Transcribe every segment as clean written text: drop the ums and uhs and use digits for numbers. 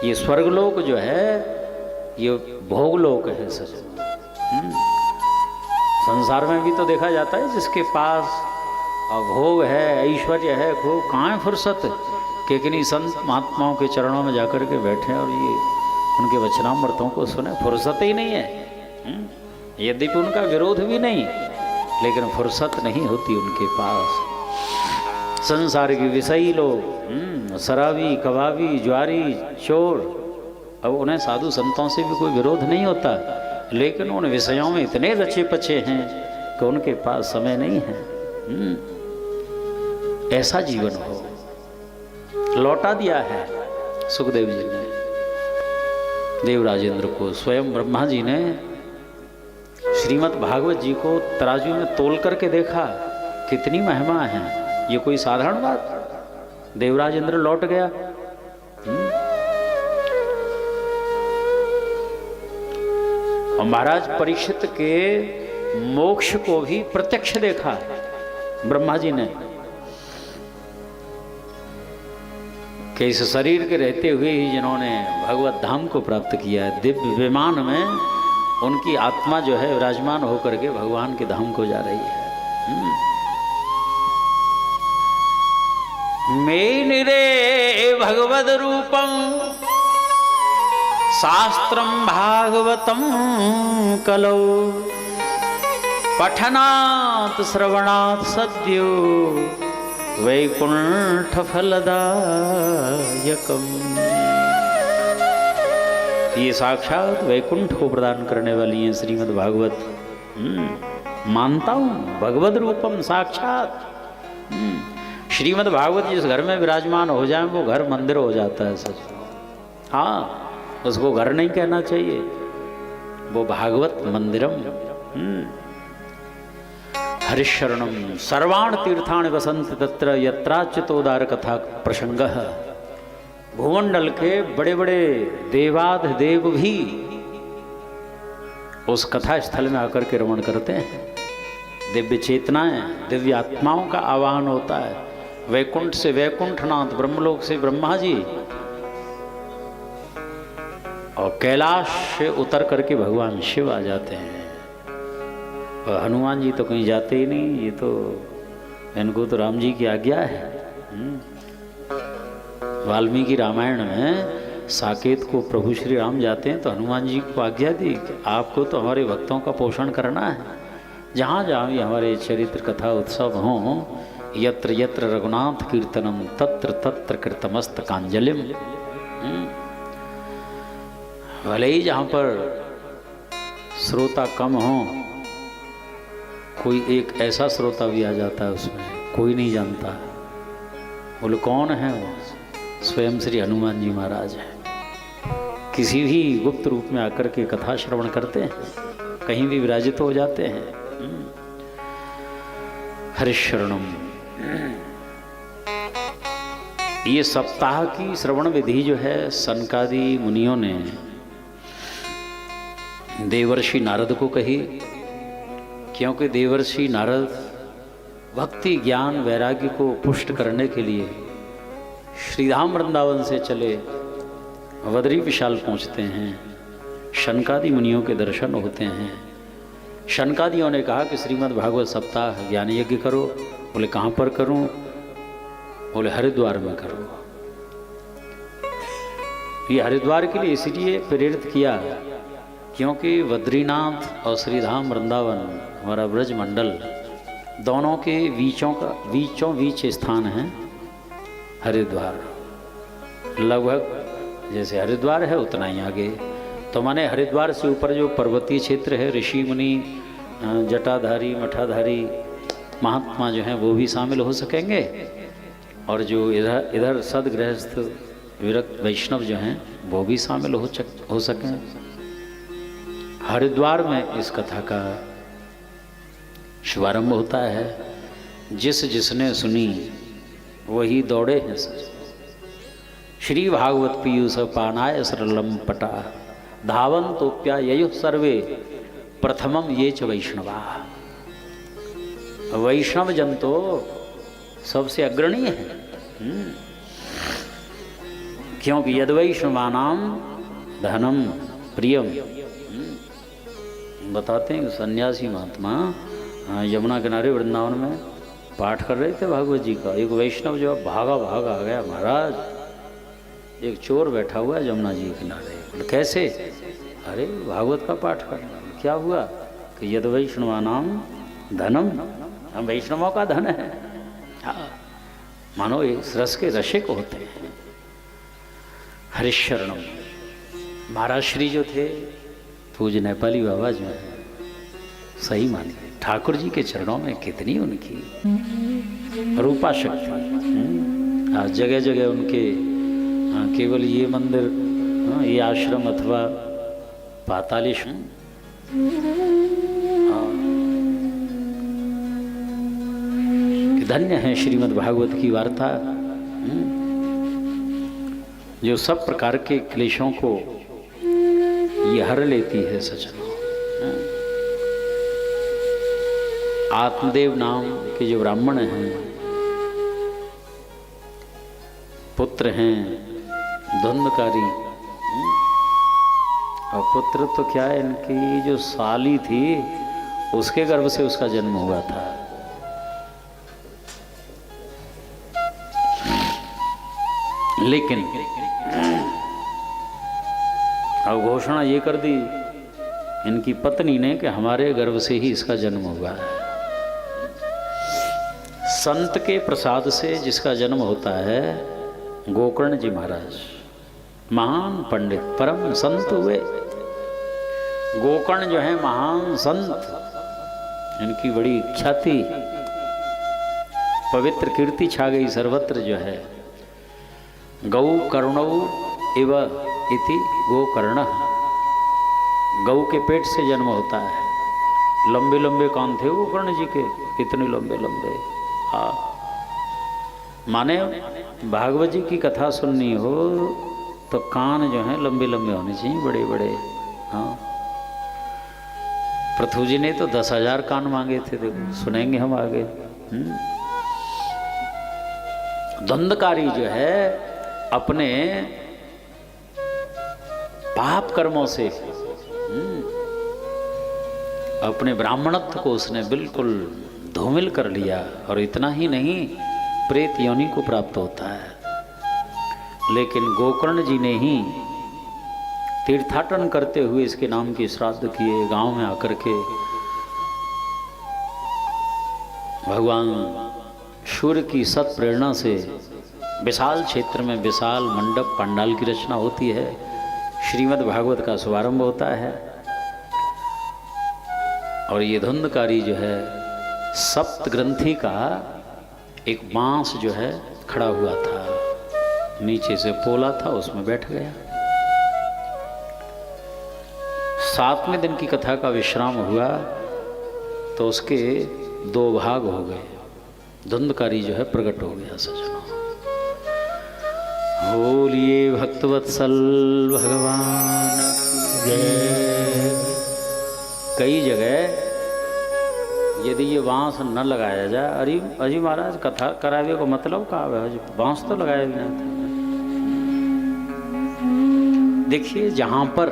ये स्वर्गलोक जो है ये भोगलोक है सच। संसार में भी तो देखा जाता है जिसके पास भोग है, ऐश्वर्य है, खूब, कहाँ है फुर्सत कि किन्हीं संत महात्माओं के चरणों में जाकर के बैठे और ये उनके वचनामृतों को सुने। फुर्सत ही नहीं है। यद्यपि उनका विरोध भी नहीं, लेकिन फुर्सत नहीं होती उनके पास। संसार के विषयी लोग, शराबी, कबाबी, ज्वारी, चोर, अब उन्हें साधु संतों से भी कोई विरोध नहीं होता, लेकिन उन विषयों में इतने रचे पचे हैं कि उनके पास समय नहीं है। ऐसा जीवन हो लौटा दिया है सुखदेव जी ने देवराजेंद्र को। स्वयं ब्रह्मा जी ने श्रीमद् भागवत जी को तराजू में तोल करके देखा, कितनी महिमा है। ये कोई साधारण बात, देवराजेंद्र लौट गया। और महाराज परीक्षित के मोक्ष को भी प्रत्यक्ष देखा ब्रह्मा जी ने कि इस शरीर के रहते हुए ही जिन्होंने भगवत धाम को प्राप्त किया है, दिव्य विमान में उनकी आत्मा जो है विराजमान होकर के भगवान के धाम को जा रही है। मेनिरे भगवद रूपम शास्त्रम भागवतम कलौ पठनात् श्रवणात् सद्यो वैकुंठ फलदायकम। ये साक्षात वैकुंठ को प्रदान करने वाली हैं श्रीमद् भागवत। मानता हूँ भगवद रूपम साक्षात। श्रीमद् भागवत जिस घर में विराजमान हो जाए वो घर मंदिर हो जाता है सच। हाँ, उसको घर नहीं कहना चाहिए, वो भागवत मंदिरम। हरिशरणम सर्वाण तीर्थानि वसंत तत्र यत्राच्युतोदार कथा प्रसंगः। भूमंडल के बड़े बड़े देवाधिदेव भी उस कथा स्थल में आकर के रमण करते हैं। दिव्य चेतनाएं, दिव्य आत्माओं का आवाहन होता है। वैकुंठ से वैकुंठनाथ, ब्रह्मलोक से ब्रह्मा जी, और कैलाश से उतर करके भगवान शिव आ जाते हैं। और हनुमान जी तो कहीं जाते ही नहीं, ये तो इनको तो राम जी की आज्ञा है। वाल्मीकि रामायण में साकेत को प्रभु श्री राम जाते हैं तो हनुमान जी को आज्ञा दी कि आपको तो हमारे भक्तों का पोषण करना है। जहाँ जहाँ भी हमारे चरित्र कथा उत्सव हों, यत्र यत्र रघुनाथ कीर्तनम तत्र तत्र कृतमस्त कांजलिम। भले ही जहाँ पर श्रोता कम हो, कोई एक ऐसा श्रोता भी आ जाता है, उसमें कोई नहीं जानता। बोले कौन है वो? स्वयं श्री हनुमान जी महाराज है। किसी भी गुप्त रूप में आकर के कथा श्रवण करते हैं, कहीं भी विराजित हो जाते हैं। हरिशरणम। ये सप्ताह की श्रवण विधि जो है सनकादि मुनियों ने देवर्षि नारद को कही, क्योंकि देवर्षि नारद भक्ति ज्ञान वैराग्य को पुष्ट करने के लिए श्रीधाम वृंदावन से चले बद्री विशाल पहुँचते हैं। शनकादि मुनियों के दर्शन होते हैं। शनकादियों ने कहा कि श्रीमद् भागवत सप्ताह ज्ञान यज्ञ करो। बोले कहाँ पर करूं? बोले हरिद्वार में करो। ये हरिद्वार के लिए इसलिए प्रेरित किया क्योंकि बद्रीनाथ और श्रीधाम वृंदावन, हमारा ब्रज मंडल, दोनों के बीचों बीच स्थान है हरिद्वार। लगभग जैसे हरिद्वार है उतना ही आगे। तो माने हरिद्वार से ऊपर जो पर्वतीय क्षेत्र है, ऋषि मुनि, जटाधारी, मठाधारी महात्मा जो हैं वो भी शामिल हो सकेंगे, और जो इधर सदगृहस्थ विरक्त वैष्णव जो हैं वो भी शामिल हो सकें। हरिद्वार में इस कथा का शुभारंभ होता है। जिसने सुनी वही दौड़े हैं। श्री भागवत पीयूष पानाय सरलम पटा धावन्तोप्या ययुः सर्वे प्रथमम ये च वैष्णवा। वैष्णव जन तो सबसे अग्रणी है। क्योंकि यद वैष्णवानाम धनम प्रियम। बताते हैं कि सन्यासी महात्मा यमुना किनारे वृंदावन में पाठ कर रहे थे भागवत जी का। एक वैष्णव जो भागा भागा आ गया, महाराज एक चोर बैठा हुआ है यमुना जी के किनारे। कैसे? अरे भागवत का पाठ करना। क्या हुआ कि यद वैष्णवानाम धनम, हम वैष्णवों का धन है। हाँ, मानो इस रस के रसिक होते हैं। हरिशरणम महाराज श्री जो थे पूज्य नेपाली बाबा जो है, सही मानिए ठाकुर जी के चरणों में कितनी उनकी रूपा शक्ति। आज जगह जगह उनके केवल ये मंदिर, ये आश्रम अथवा पातालीश, धन्य है श्रीमद् भागवत की वार्ता जो सब प्रकार के क्लेशों को ये हर लेती है। सचना आत्मदेव नाम के जो ब्राह्मण हैं, पुत्र हैं धुंधकारी, और पुत्र तो क्या है, इनकी जो साली थी उसके गर्भ से उसका जन्म हुआ था। लेकिन अब घोषणा ये कर दी इनकी पत्नी ने कि हमारे गर्भ से ही इसका जन्म हुआ है। संत के प्रसाद से जिसका जन्म होता है, गोकर्ण जी महाराज महान पंडित परम संत हुए। गोकर्ण जो है महान संत, इनकी बड़ी इच्छा थी, पवित्र कीर्ति छा गई सर्वत्र जो है। गौ कर्णौ इव इति गोकर्ण, गौ के पेट से जन्म होता है। लंबे लंबे कान थे गोकर्ण जी के, इतने लंबे लंबे। हाँ, माने भागवत जी की कथा सुननी हो तो कान जो है लंबे लंबे होने चाहिए, बड़े बड़े। हाँ, पृथु जी ने तो 10,000 कान मांगे थे, देखो सुनेंगे हम आगे। धुंधकारी जो है अपने पाप कर्मों से अपने ब्राह्मणत्व को उसने बिल्कुल धूमिल कर लिया, और इतना ही नहीं प्रेत योनि को प्राप्त होता है। लेकिन गोकर्ण जी ने ही तीर्थाटन करते हुए इसके नाम की श्राद्ध किए। गांव में आकर के भगवान सूर्य की सत प्रेरणा से विशाल क्षेत्र में विशाल मंडप पंडाल की रचना होती है। श्रीमद् भागवत का शुभारंभ होता है, और ये धुंधकारी जो है सप्त ग्रंथि का एक बांस जो है खड़ा हुआ था, नीचे से पोला था, उसमें बैठ गया। 7वें दिन की कथा का विश्राम हुआ तो उसके 2 भाग हो गए। धुंधकारी जो है प्रकट हो गया। सजना बोलिए भक्तवत्सल भगवान जय। कई जगह यदि ये बांस न लगाया जाए, अरे महाराज कथा करावे को मतलब का है, बांस तो लगाया भी नहीं था। देखिए जहाँ पर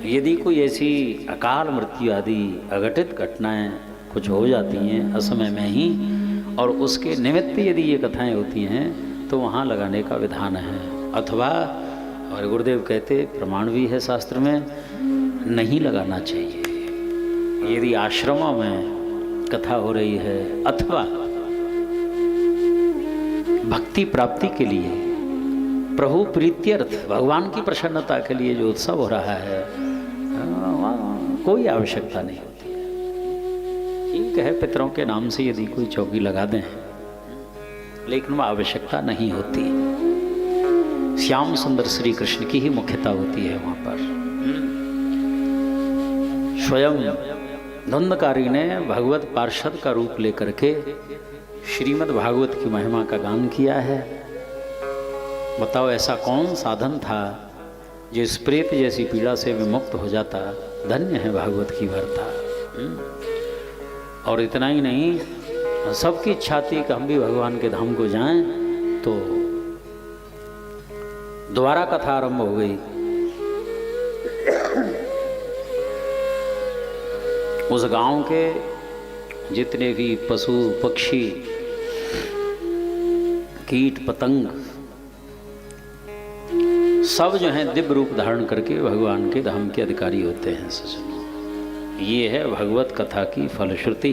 यदि कोई ऐसी अकाल मृत्यु आदि अघटित घटनाएं कुछ हो जाती हैं असमय में ही, और उसके निमित्त यदि ये कथाएं होती हैं तो वहाँ लगाने का विधान है। अथवा और गुरुदेव कहते प्रमाण भी है शास्त्र में, नहीं लगाना चाहिए। यदि आश्रमों में कथा हो रही है अथवा भक्ति प्राप्ति के लिए, प्रभु प्रीत्यर्थ, भगवान की प्रसन्नता के लिए जो उत्सव हो रहा है, कोई आवश्यकता नहीं होती है। ठीक है, पितरों के नाम से यदि कोई चौकी लगा दें, लेकिन वह आवश्यकता नहीं होती। श्याम सुंदर श्री कृष्ण की ही मुख्यता होती है वहाँ पर। स्वयं धुंधकारी ने भगवत पार्षद का रूप लेकर के श्रीमद् भागवत की महिमा का गान किया है। बताओ ऐसा कौन साधन था जो इस प्रेत जैसी पीड़ा से विमुक्त हो जाता। धन्य है भागवत की वार्ता। और इतना ही नहीं, सबकी इच्छा थी कि हम भी भगवान के धाम को जाएं, तो दोबारा कथा आरंभ हो गई। उस गांव के जितने भी पशु पक्षी कीट पतंग सब जो हैं दिव्य रूप धारण करके भगवान के धाम के अधिकारी होते हैं सज्जनों। ये है भगवत कथा की फलश्रुति।